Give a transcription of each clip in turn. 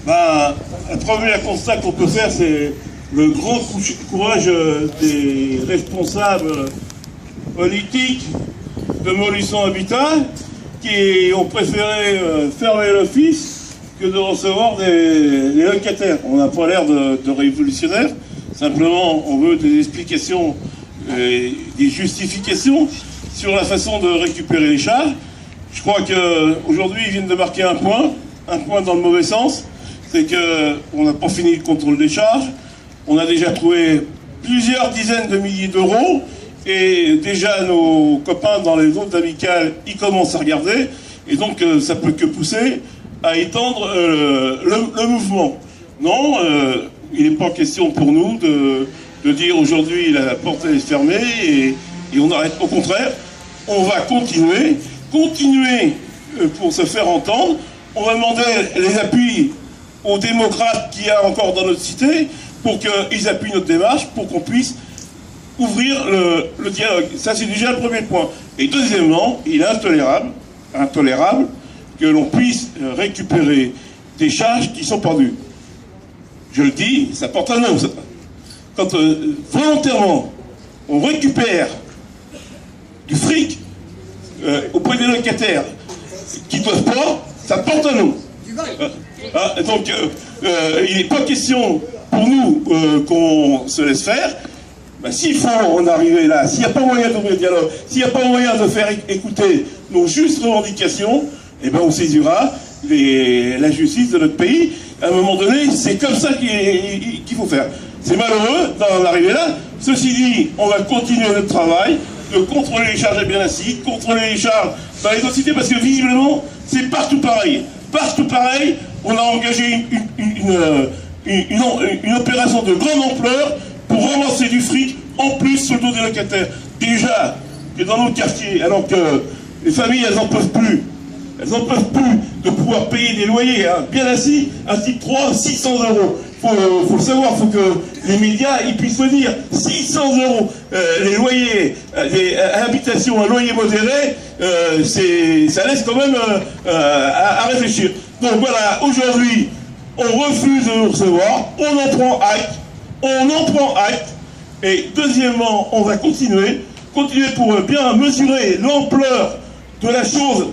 Un premier constat qu'on peut faire, c'est le grand courage des responsables politiques de Montluçon Habitat qui ont préféré fermer l'office que de recevoir les locataires. On n'a pas l'air de révolutionnaires, simplement on veut des explications, des justifications sur la façon de récupérer les charges. Je crois qu'aujourd'hui ils viennent de marquer un point dans le mauvais sens, c'est qu'on n'a pas fini le contrôle des charges, on a déjà trouvé plusieurs dizaines de milliers d'euros, et déjà nos copains dans les autres amicales, ils commencent à regarder, et donc ça peut que pousser à étendre le mouvement. Non, il n'est pas question pour nous de dire aujourd'hui la porte est fermée et on arrête. Au contraire, on va continuer pour se faire entendre. On va demander les appuis aux démocrates qu'il y a encore dans notre cité pour qu'ils appuient notre démarche, pour qu'on puisse ouvrir le dialogue. Ça, c'est déjà le premier point. Et deuxièmement, il est intolérable que l'on puisse récupérer des charges qui sont perdues. Je le dis, ça porte un nom. Quand volontairement, on récupère du fric auprès des locataires qui ne doivent pas, ça porte un nom. Donc, il n'est pas question pour nous qu'on se laisse faire. S'il faut en arriver là, s'il n'y a pas moyen d'ouvrir le dialogue, s'il n'y a pas moyen de faire écouter nos justes revendications, eh ben on saisira la justice de notre pays. À un moment donné, c'est comme ça qu'il faut faire. C'est malheureux d'en arriver là. Ceci dit, on va continuer notre travail de contrôler les charges à bien assis, contrôler les charges dans les autres cités, parce que visiblement, c'est partout pareil. Partout pareil, on a engagé une opération de grande ampleur pour ramasser du fric, en plus sur le dos des locataires. Déjà, que dans nos quartiers, alors que les familles, elles n'en peuvent plus. Elles n'en peuvent plus de pouvoir payer des loyers bien assis, à type 3, 600 euros. Faut le savoir, il faut que les médias ils puissent le dire. 600 euros, les loyers, à l'habitation, un loyer modéré, ça laisse quand même à réfléchir. Donc voilà, aujourd'hui, on refuse de nous recevoir, on en prend acte, et deuxièmement, on va continuer pour bien mesurer l'ampleur de la chose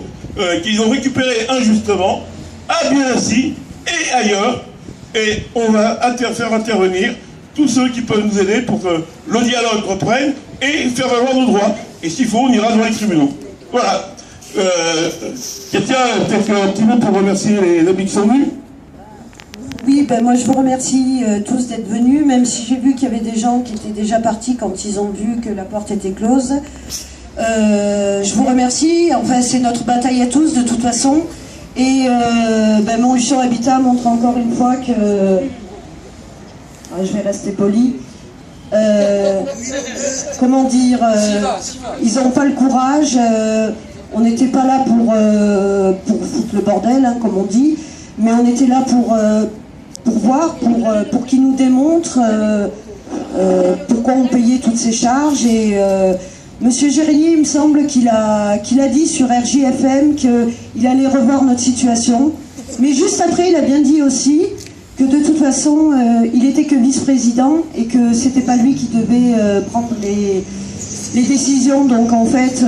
qu'ils ont récupérée injustement, à Bienassis et ailleurs, et on va faire intervenir tous ceux qui peuvent nous aider pour que le dialogue reprenne et faire valoir nos droits. Et s'il faut, on ira devant les tribunaux. Voilà. Katia, peut-être un petit mot pour remercier les amis qui sont venus. Oui, moi je vous remercie tous d'être venus, même si j'ai vu qu'il y avait des gens qui étaient déjà partis quand ils ont vu que la porte était close. Je vous remercie, enfin c'est notre bataille à tous de toute façon. Et Montluçon Habitat montre encore une fois que... je vais rester poli. Comment dire, ils n'ont pas le courage. On n'était pas là pour foutre le bordel, comme on dit, mais on était là pour voir, pour qu'ils nous démontrent pourquoi on payait toutes ces charges. Et Monsieur Gérigny, il me semble qu'il a dit sur RJFM qu'il allait revoir notre situation. Mais juste après, il a bien dit aussi que de toute façon, il était que vice-président et que c'était pas lui qui devait prendre les décisions. Donc en fait,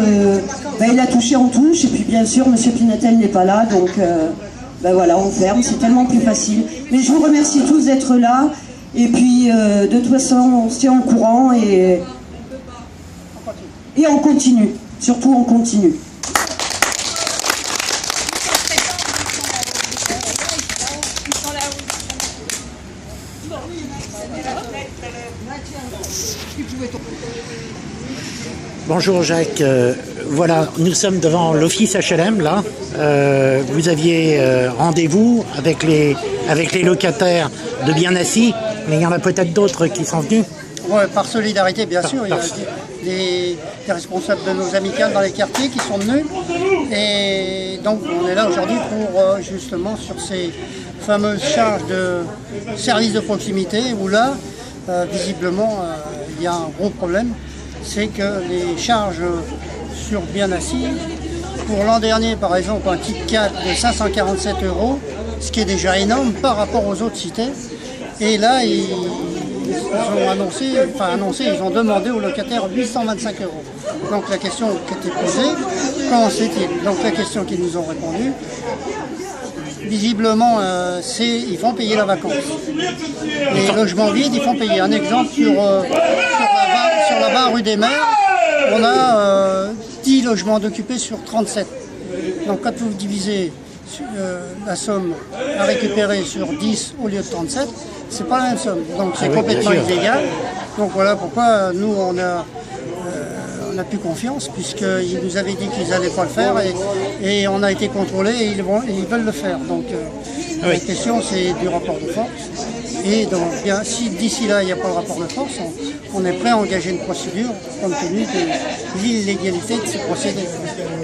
il a touché en touche. Et puis bien sûr, Monsieur Pinatel n'est pas là. Donc voilà, on ferme. C'est tellement plus facile. Mais je vous remercie tous d'être là. Et puis de toute façon, on se tient au courant et on continue. Surtout, on continue. Bonjour Jacques, voilà, nous sommes devant l'office HLM là. Vous aviez rendez-vous avec les locataires de Bienassis, mais il y en a peut-être d'autres qui sont venus. Ouais, par solidarité bien sûr, il y a des responsables de nos amicales dans les quartiers qui sont venus. Et donc on est là aujourd'hui pour justement sur ces fameuses charges de services de proximité où là, visiblement, il y a un gros problème. C'est que les charges sur Bienassis, pour l'an dernier par exemple, un kit 4 de 547 €, ce qui est déjà énorme par rapport aux autres cités. Et là, ils ont ils ont demandé aux locataires 825 €. Donc la question qui était posée, comment c'est-il? Donc la question qu'ils nous ont répondu, visiblement, ils font payer la vacance. Les logements vides, ils font payer. Un exemple, sur la 20 rue des Mers, on a 10 logements d'occupés sur 37. Donc quand vous divisez la somme à récupérer sur 10 au lieu de 37, c'est pas la même somme. Donc c'est complètement illégal. Donc voilà pourquoi nous on a plus confiance, puisqu'ils nous avaient dit qu'ils n'allaient pas le faire et on a été contrôlés et ils veulent le faire. Donc la question c'est du rapport de force. Et donc si d'ici là il n'y a pas le rapport de force, on est prêt à engager une procédure compte tenu de l'illégalité de ces procédés.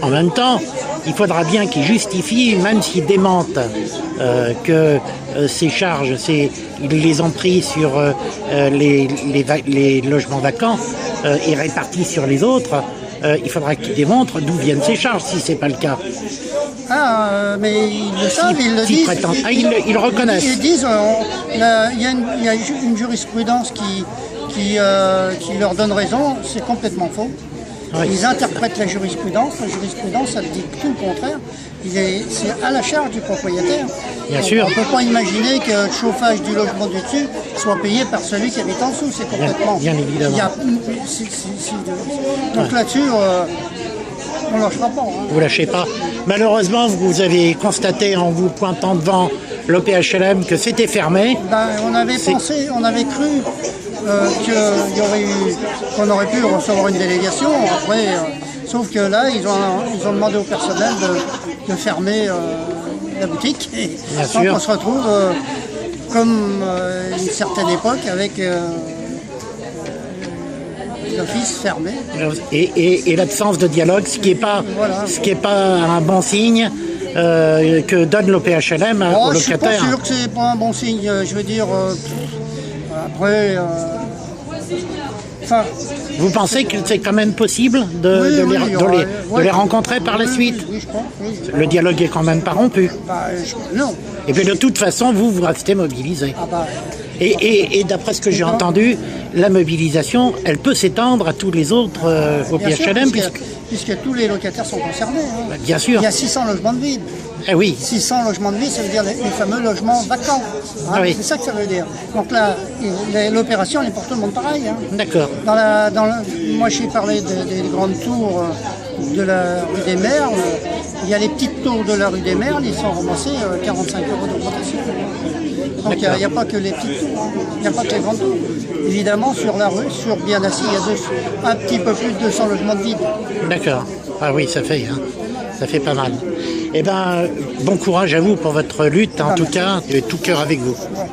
En même temps, il faudra bien qu'ils justifient, même s'ils démentent que ces charges, ils les ont pris sur les logements vacants et répartis sur les autres. Il faudra qu'ils démontrent d'où viennent ces charges, si ce n'est pas le cas. Mais ils le savent, ils le disent. Ils reconnaissent. Ils disent, il y a une jurisprudence qui leur donne raison, c'est complètement faux. Oui. Ils interprètent la jurisprudence, elle dit tout le contraire. C'est à la charge du propriétaire. Bien sûr. On ne peut pas imaginer que le chauffage du logement du dessus soit payé par celui qui habite en dessous. C'est complètement... Bien évidemment. Donc là-dessus, on ne lâchera pas. Hein. Vous ne lâchez pas. Malheureusement, vous avez constaté en vous pointant devant l'OPHLM que c'était fermé. On avait cru qu'on aurait pu recevoir une délégation. Après, sauf que là, ils ont demandé au personnel de fermer la boutique. Et donc on se retrouve comme une certaine époque avec l'office fermé. Et l'absence de dialogue, ce qui n'est pas un bon signe que donne l'OPHLM aux locataires. Je ne suis pas sûr que ce n'est pas un bon signe. Je veux dire, après... Vous pensez que c'est quand même possible de les rencontrer par la suite? Oui, je pense. Oui. Le dialogue est quand même pas rompu. Non. Et puis de toute façon, vous restez mobilisés. Et d'après ce que j'ai entendu, la mobilisation, elle peut s'étendre à tous les autres OPHLM. Puisque tous les locataires sont concernés. Hein. Bien sûr. Il y a 600 logements de vide. Eh oui. 600 logements de vide, ça veut dire les fameux logements vacants. Hein. Oui. C'est ça que ça veut dire. Donc là, l'opération, elle est pour tout le monde pareil. Hein. D'accord. Moi, j'ai parlé des grandes tours de la rue des Merles. Il y a les petites tours de la rue des Merles, ils sont remboursés 45 € d'augmentation. Donc il n'y a pas que les petites tours, il n'y a pas que les grandes tours. Évidemment, sur la rue, sur Biennassi, il y a un petit peu plus de 200 logements de vide. D'accord. Ah oui, ça fait pas mal. Eh bien, bon courage à vous pour votre lutte, en tout cas, de tout cœur avec vous. Ouais.